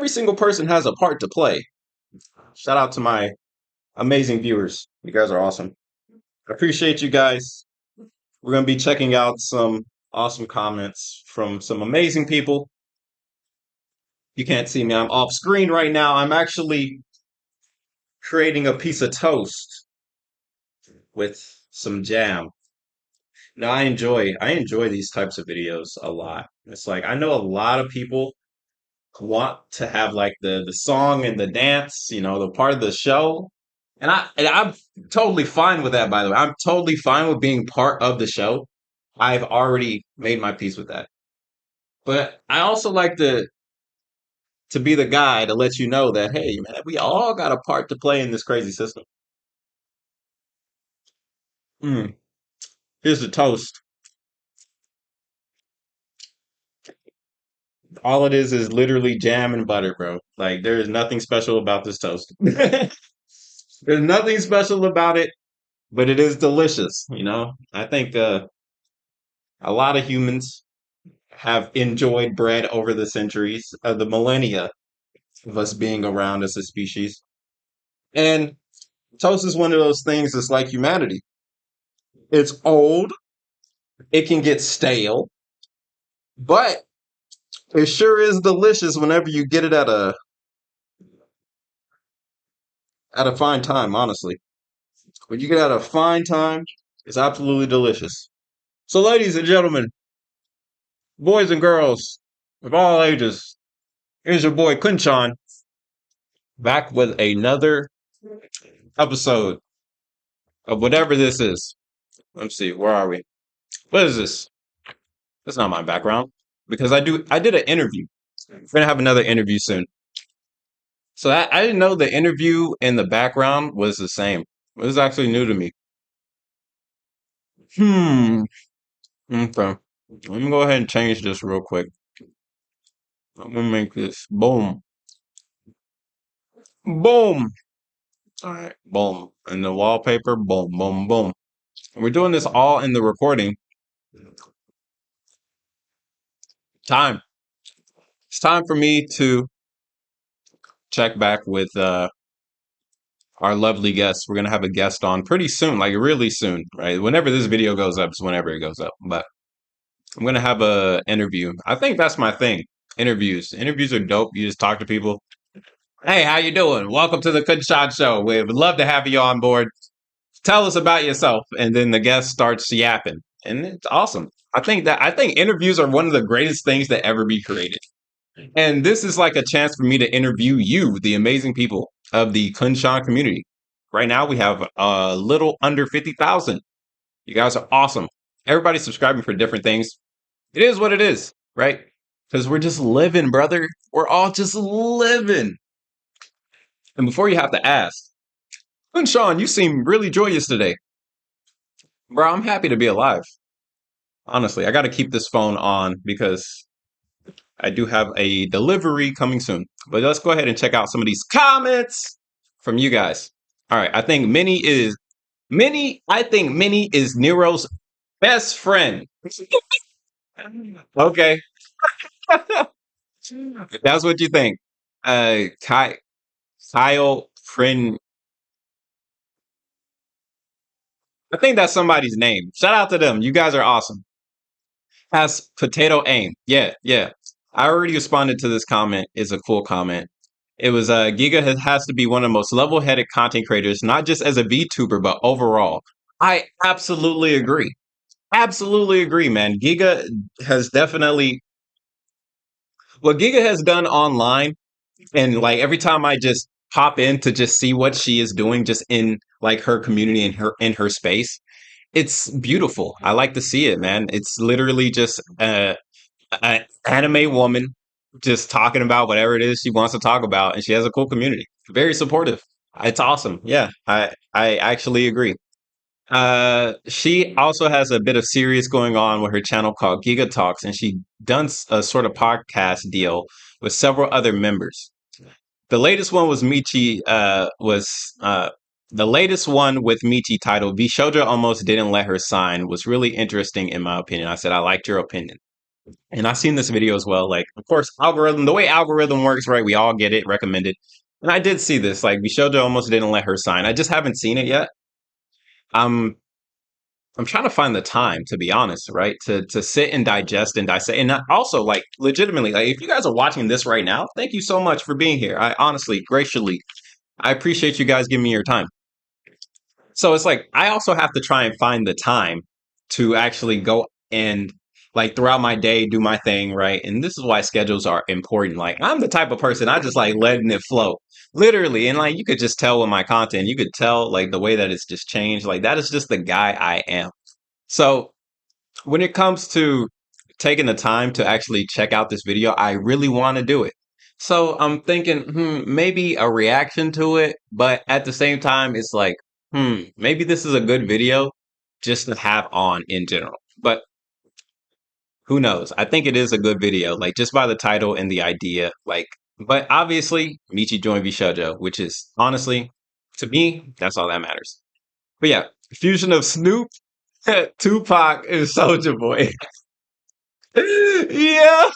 every single person has a part to play. Shout out to my amazing viewers. You guys are awesome. I appreciate you guys. We're going to be checking out some awesome comments from some amazing people. You can't see me. I'm off screen right now. I'm actually creating a piece of toast with some jam. Now I enjoy these types of videos a lot. It's like I know a lot of people want to have like the song and the dance, the part of the show. And I'm totally fine with that, by the way. I'm totally fine with being part of the show. I've already made my peace with that. But I also like to be the guy to let you know that, hey, man, we all got a part to play in this crazy system. Mm, here's the toast. All it is literally jam and butter, bro. Like there is nothing special about this toast. There's nothing special about it, but it is delicious. I think a lot of humans have enjoyed bread over the centuries, the millennia of us being around as a species. And toast is one of those things that's like humanity. It's old, it can get stale, but it sure is delicious whenever you get it at a fine time, honestly. When you get it at a fine time, it's absolutely delicious. So, ladies and gentlemen, boys and girls of all ages, here's your boy KhunShawn back with another episode of whatever this is. Let's see, where are we? What is this? That's not my background because I did an interview. We're gonna have another interview soon. So I didn't know the interview and the background was the same. This is actually new to me. Hmm. Okay. Let me go ahead and change this real quick. I'm gonna make this boom. Boom. All right. Boom. And the wallpaper, boom, boom, boom. And we're doing this all in the recording. Time. It's time for me to check back with our lovely guest. We're gonna have a guest on pretty soon, like really soon, right? Whenever this video goes up is whenever it goes up. But I'm gonna have a interview. I think that's my thing. Interviews. Interviews are dope. You just talk to people. Hey, how you doing? Welcome to the KhunShawn Show. We would love to have you on board. Tell us about yourself, and then the guest starts yapping, and it's awesome. I think interviews are one of the greatest things that ever be created. And this is like a chance for me to interview you, the amazing people of the KhunShawn community. Right now, we have a little under 50,000. You guys are awesome. Everybody's subscribing for different things. It is what it is, right? Because we're just living, brother. We're all just living. And before you have to ask, KhunShawn, you seem really joyous today. Bro, I'm happy to be alive. Honestly, I got to keep this phone on because I do have a delivery coming soon. But let's go ahead and check out some of these comments from you guys. All right, I think Minnie is Nero's best friend. Okay. If that's what you think. Kyle Prin. I think that's somebody's name. Shout out to them. You guys are awesome. Has potato aim. Yeah, yeah. I already responded to this comment. It's a cool comment. It was Giga has to be one of the most level-headed content creators, not just as a VTuber, but overall. I absolutely agree. Absolutely agree, man. Giga has definitely what Giga has done online, and like every time I just pop in to just see what she is doing, just in like her community and her space, it's beautiful. I like to see it, man. It's literally just an anime woman just talking about whatever it is she wants to talk about, and she has a cool community. Very supportive. It's awesome. Yeah, I actually agree. She also has a bit of serious going on with her channel called Giga Talks, and she done a sort of podcast deal with several other members. The latest one was Michi. Was The latest one with Michi titled "Bishoja almost didn't let her sign" was really interesting in my opinion. I said I liked your opinion. And I seen this video as well. Like, of course, algorithm, the way algorithm works, right? We all get it recommended. And I did see this. Like, Bishojo almost didn't let her sign. I just haven't seen it yet. I'm I'm trying to find the time, to be honest, right? To sit and digest and dissect. And also, like, legitimately, like, if you guys are watching this right now, thank you so much for being here. I honestly, graciously, I appreciate you guys giving me your time. So it's like I also have to try and find the time to actually go and like throughout my day do my thing, right? And this is why schedules are important. Like I'm the type of person I just like letting it flow. Literally. And like you could just tell with my content, you could tell like the way that it's just changed. Like that is just the guy I am. So when it comes to taking the time to actually check out this video, I really want to do it. So I'm thinking, maybe a reaction to it, but at the same time, it's like, maybe this is a good video just to have on in general. But who knows? I think it is a good video, like just by the title and the idea. Like, but obviously, Michi joined Vishojo, which is honestly, to me, that's all that matters. But yeah, fusion of Snoop, Tupac, and Soldier Boy. Yeah,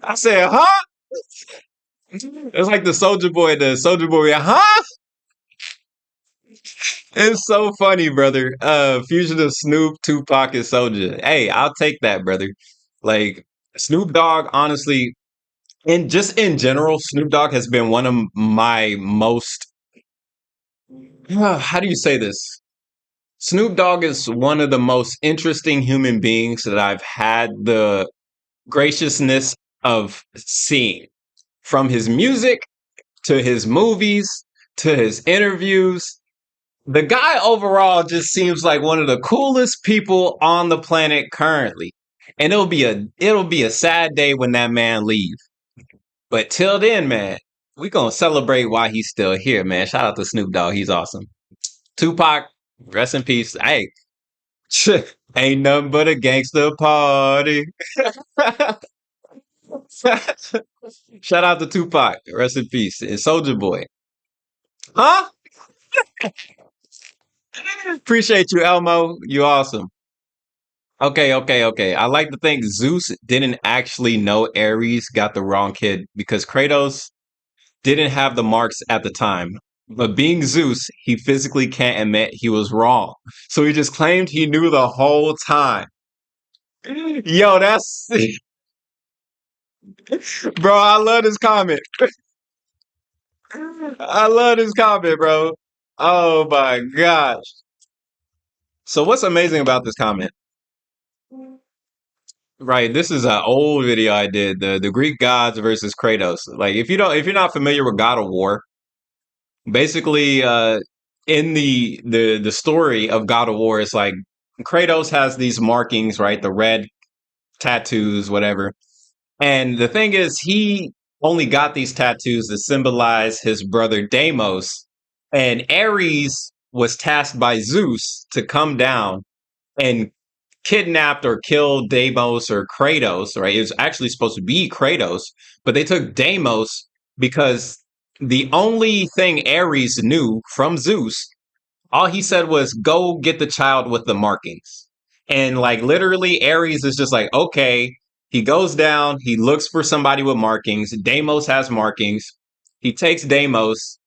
I said, huh? It's like the Soldier Boy, huh? It's so funny, brother. Fusion of Snoop, Tupac, and Soldier. Hey, I'll take that, brother. Like Snoop Dogg, honestly, and just in general, Snoop Dogg has been one of my most. How do you say this? Snoop Dogg is one of the most interesting human beings that I've had the graciousness of seeing, from his music to his movies to his interviews. The guy overall just seems like one of the coolest people on the planet currently. And it'll be a sad day when that man leaves. But till then, man, we gonna celebrate while he's still here, man. Shout out to Snoop Dogg, he's awesome. Tupac, rest in peace. Hey, ain't nothing but a gangster party. Shout out to Tupac, rest in peace. And Soldier Boy, huh? Appreciate you, Elmo. You awesome. Okay, okay, okay. I like to think Zeus didn't actually know Ares got the wrong kid because Kratos didn't have the marks at the time. But being Zeus, he physically can't admit he was wrong. So he just claimed he knew the whole time. Yo, that's bro, I love this comment. I love this comment, bro. Oh my gosh. So what's amazing about this comment? Right, this is an old video I did, the Greek gods versus Kratos. Like if you're not familiar with God of War, basically in the story of God of War, it's like Kratos has these markings, right? The red tattoos, whatever. And the thing is he only got these tattoos to symbolize his brother Deimos, and Ares was tasked by Zeus to come down and kidnapped or killed Deimos or Kratos, right? It was actually supposed to be Kratos, but they took Deimos because the only thing Ares knew from Zeus, all he said was, go get the child with the markings. And like literally, Ares is just like, okay. He goes down, he looks for somebody with markings. Deimos has markings. He takes Deimos,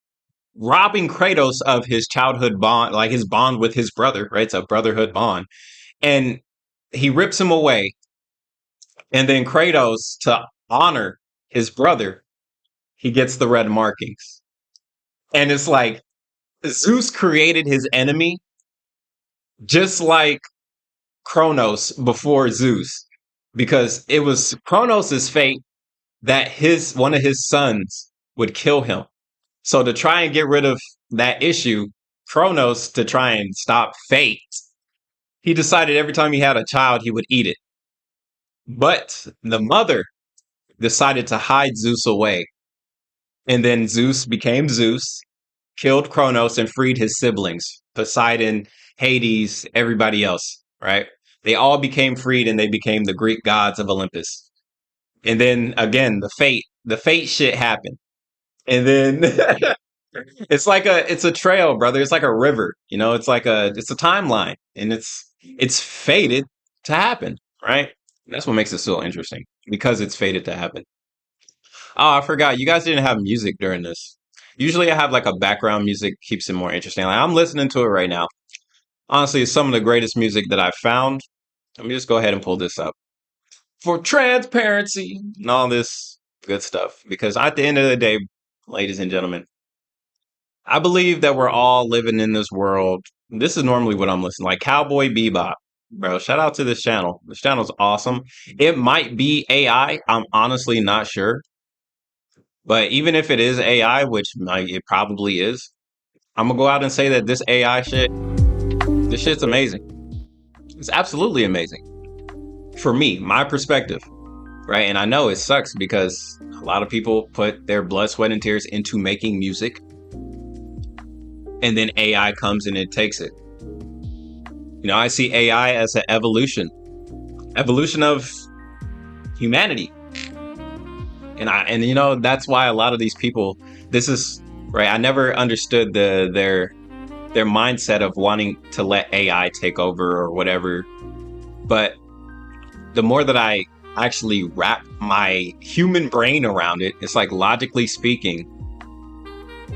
robbing Kratos of his childhood bond, like his bond with his brother, right? It's a brotherhood bond. And he rips him away. And then Kratos, to honor his brother, he gets the red markings. And it's like Zeus created his enemy just like Kronos before Zeus, because it was Kronos' fate that his one of his sons would kill him. So to try and get rid of that issue, Kronos, to try and stop fate, he decided every time he had a child, he would eat it. But the mother decided to hide Zeus away. And then Zeus became Zeus, killed Kronos, and freed his siblings Poseidon, Hades, everybody else, right? They all became freed and they became the Greek gods of Olympus. And then again, the fate shit happened. And then it's a trail, brother. It's like a river, it's a timeline and it's fated to happen, right? That's what makes it so interesting because it's fated to happen. Oh, I forgot. You guys didn't have music during this. Usually I have like a background music, keeps it more interesting. Like I'm listening to it right now. Honestly, it's some of the greatest music that I've found. Let me just go ahead and pull this up for transparency and all this good stuff. Because at the end of the day, ladies and gentlemen, I believe that we're all living in this world. This is normally what I'm listening like Cowboy Bebop. Bro, shout out to this channel. This channel's awesome. It might be AI. I'm honestly not sure. But even if it is AI, which it probably is, I'm gonna go out and say that this shit's amazing. It's absolutely amazing for me, my perspective, right? And I know it sucks because a lot of people put their blood, sweat, and tears into making music, and then AI comes and it takes it. You know, I see AI as an evolution of humanity. And you know, that's why a lot of these people, this is right. I never understood their mindset of wanting to let AI take over or whatever. But the more that I actually wrap my human brain around it, it's like logically speaking,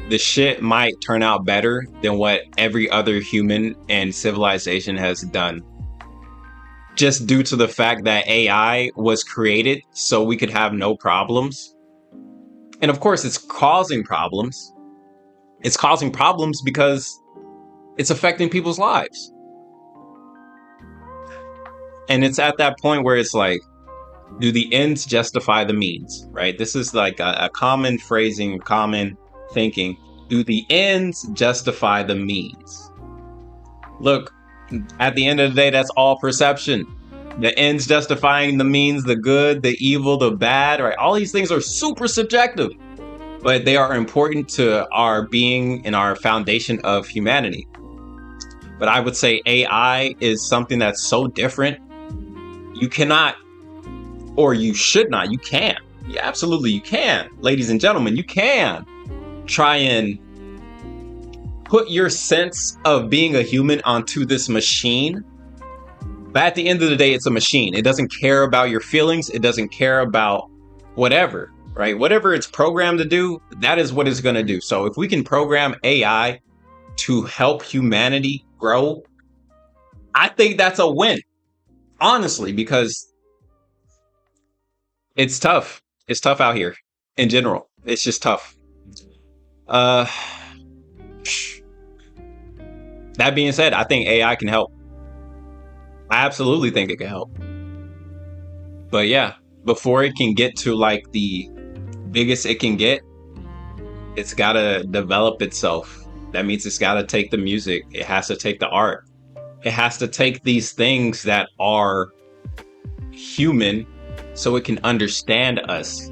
the shit might turn out better than what every other human and civilization has done. Just due to the fact that AI was created so we could have no problems. And of course, it's causing problems. It's causing problems because it's affecting people's lives. And it's at that point where it's like, do the ends justify the means, right? This is like a common phrasing, common thinking. Do the ends justify the means? Look, at the end of the day, that's all perception. The ends justifying the means, the good, the evil, the bad, right? All these things are super subjective, but they are important to our being and our foundation of humanity. But I would say AI is something that's so different. You cannot, or you should not, you can. Yeah, absolutely, you can. Ladies and gentlemen, you can try and put your sense of being a human onto this machine. But at the end of the day, it's a machine. It doesn't care about your feelings. It doesn't care about whatever, right? Whatever it's programmed to do, that is what it's going to do. So if we can program AI to help humanity grow, I think that's a win, honestly, because it's tough. It's tough out here in general. It's just tough. That being said, I think AI can help. I absolutely think it can help. But yeah, before it can get to like the biggest it can get, it's got to develop itself. That means it's got to take the music. It has to take the art. It has to take these things that are human so it can understand us.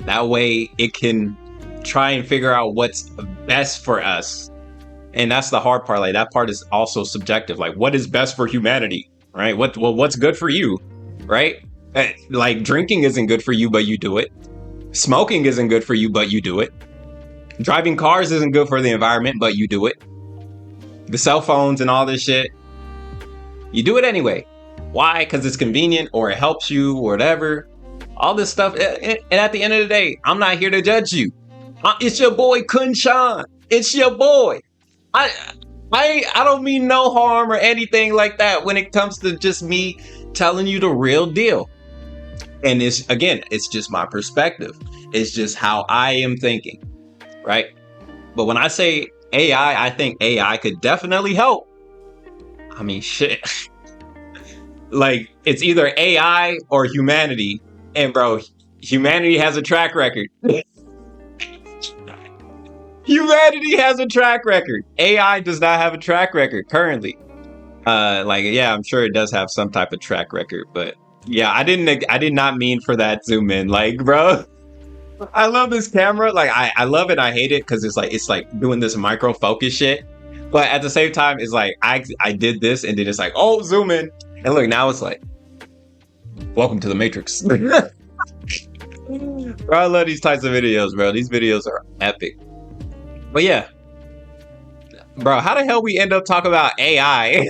That way it can try and figure out what's best for us. And that's the hard part. Like that part is also subjective. Like what is best for humanity, right? What's good for you, right? Like drinking isn't good for you, but you do it. Smoking isn't good for you, but you do it. Driving cars isn't good for the environment, but you do it. The cell phones and all this shit, you do it anyway. Why? Because it's convenient or it helps you or whatever. All this stuff. And at the end of the day, I'm not here to judge you. It's your boy KhunShawn. It's your boy. I don't mean no harm or anything like that when it comes to just me telling you the real deal. And it's just my perspective. It's just how I am thinking, right? But when I say AI, I think AI could definitely help. I mean, shit. Like, it's either AI or humanity. And bro, humanity has a track record. Humanity has a track record. AI does not have a track record currently. Yeah, I'm sure it does have some type of track record, but yeah, I did not mean for that zoom in. Like, bro, I love this camera. Like, I love it. I hate it because it's like doing this micro focus shit. But at the same time, it's like I did this and then it's like, oh, zoom in. And look, now it's like, welcome to the Matrix. Bro, I love these types of videos, bro. These videos are epic. But yeah, bro, how the hell we end up talking about AI?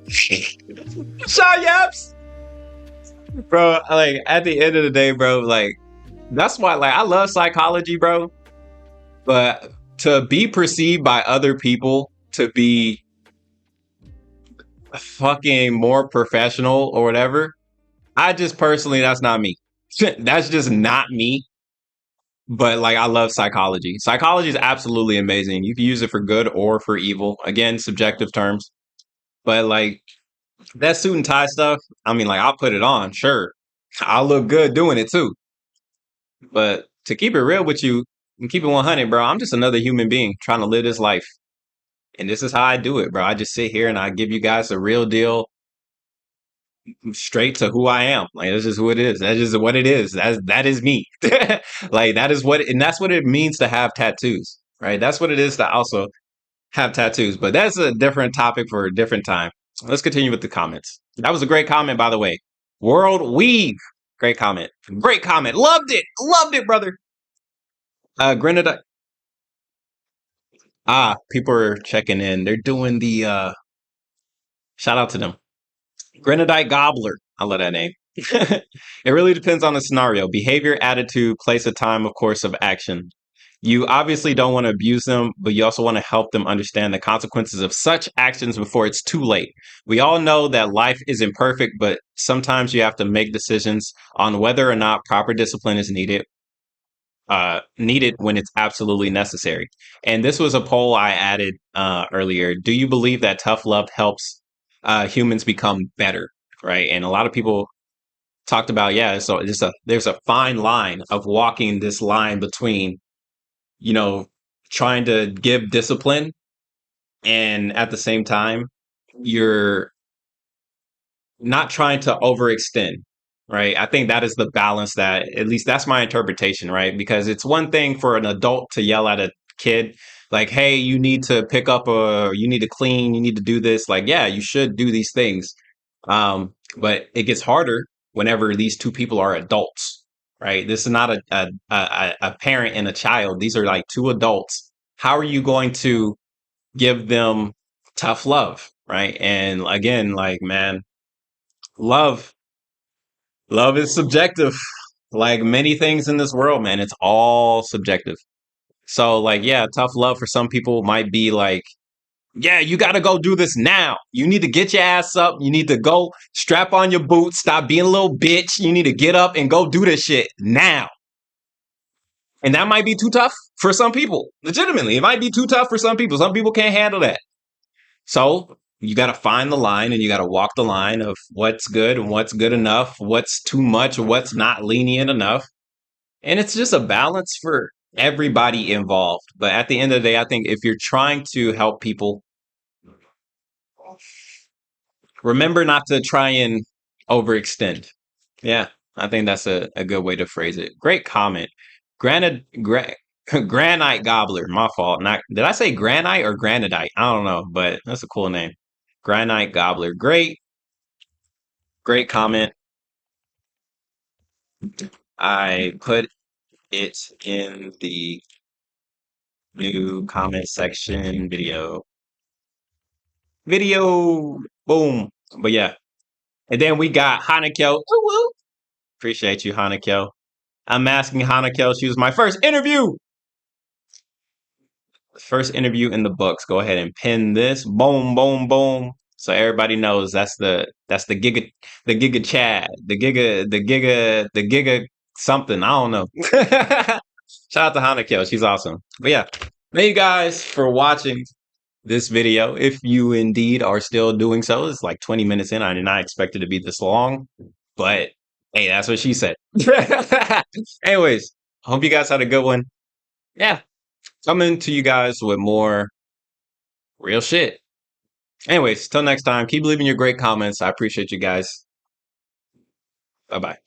Shaw Yaps. bro. Like at the end of the day, bro. Like that's why, like, I love psychology, bro. But to be perceived by other people to be fucking more professional or whatever, I just personally, that's not me. That's just not me. But like, I love psychology. Psychology is absolutely amazing. You can use it for good or for evil. Again, subjective terms. But like that suit and tie stuff, I mean, like, I'll put it on, sure. I'll look good doing it too. But to keep it real with you and keep it 100, bro, I'm just another human being trying to live this life. And this is how I do it, bro. I just sit here and I give you guys the real deal, straight to who I am. Like this is who it is. That's just what it is. That is me. Like that is what, and that's what it means to have tattoos, right? That's what it is to also have tattoos. But that's a different topic for a different time. Let's continue with the comments. That was a great comment, by the way. World Weave. Great comment. Great comment. Loved it. Loved it, brother. Grenada. People are checking in. They're doing the shout out to them. Grenadite Gobbler. I love that name. It really depends on the scenario. Behavior, attitude, place of time, of course, of action. You obviously don't want to abuse them, but you also want to help them understand the consequences of such actions before it's too late. We all know that life isn't perfect, but sometimes you have to make decisions on whether or not proper discipline is needed when it's absolutely necessary. And this was a poll I added earlier. Do you believe that tough love helps humans become better? Right. And a lot of people talked about, yeah, so there's a fine line of walking this line between, you know, trying to give discipline and at the same time you're not trying to overextend, right? I think that is the balance that, at least that's my interpretation, right? Because it's one thing for an adult to yell at a kid, like, hey, you need to pick up you need to clean, you need to do this. Like, yeah, you should do these things. But it gets harder whenever these two people are adults, right? This is not a parent and a child. These are like two adults. How are you going to give them tough love, right? And again, like, man, love love is subjective, like many things in this world, man. It's all subjective. So like, yeah, tough love for some people might be like, yeah, you got to go do this now. You need to get your ass up. You need to go strap on your boots, stop being a little bitch. You need to get up and go do this shit now. And that might be too tough for some people. Legitimately, it might be too tough for some people. Some people can't handle that. So you got to find the line and you got to walk the line of what's good and what's good enough, what's too much, what's not lenient enough. And it's just a balance for everybody involved. But at the end of the day, I think if you're trying to help people, remember not to try and overextend. Yeah, I think that's a good way to phrase it. Great comment. Granite Gobbler, my fault. Not did I say granite or granadite? I don't know, but that's a cool name. Granite Gobbler. Great comment. I put it in the new comment section video. Boom. But yeah. And then we got Hanako. Woo woo. Appreciate you, Hanako. I'm asking Hanako. She was my first interview. First interview in the books. Go ahead and pin this. Boom, boom, boom. So everybody knows that's the Giga Chad, the Giga something. I don't know. Shout out to Hanako. She's awesome. But yeah, thank you guys for watching this video. If you indeed are still doing so, it's like 20 minutes in. I did not expect it to be this long, but hey, that's what she said. Anyways, hope you guys had a good one. Yeah, coming to you guys with more real shit. Anyways, till next time, keep leaving your great comments. I appreciate you guys. Bye bye.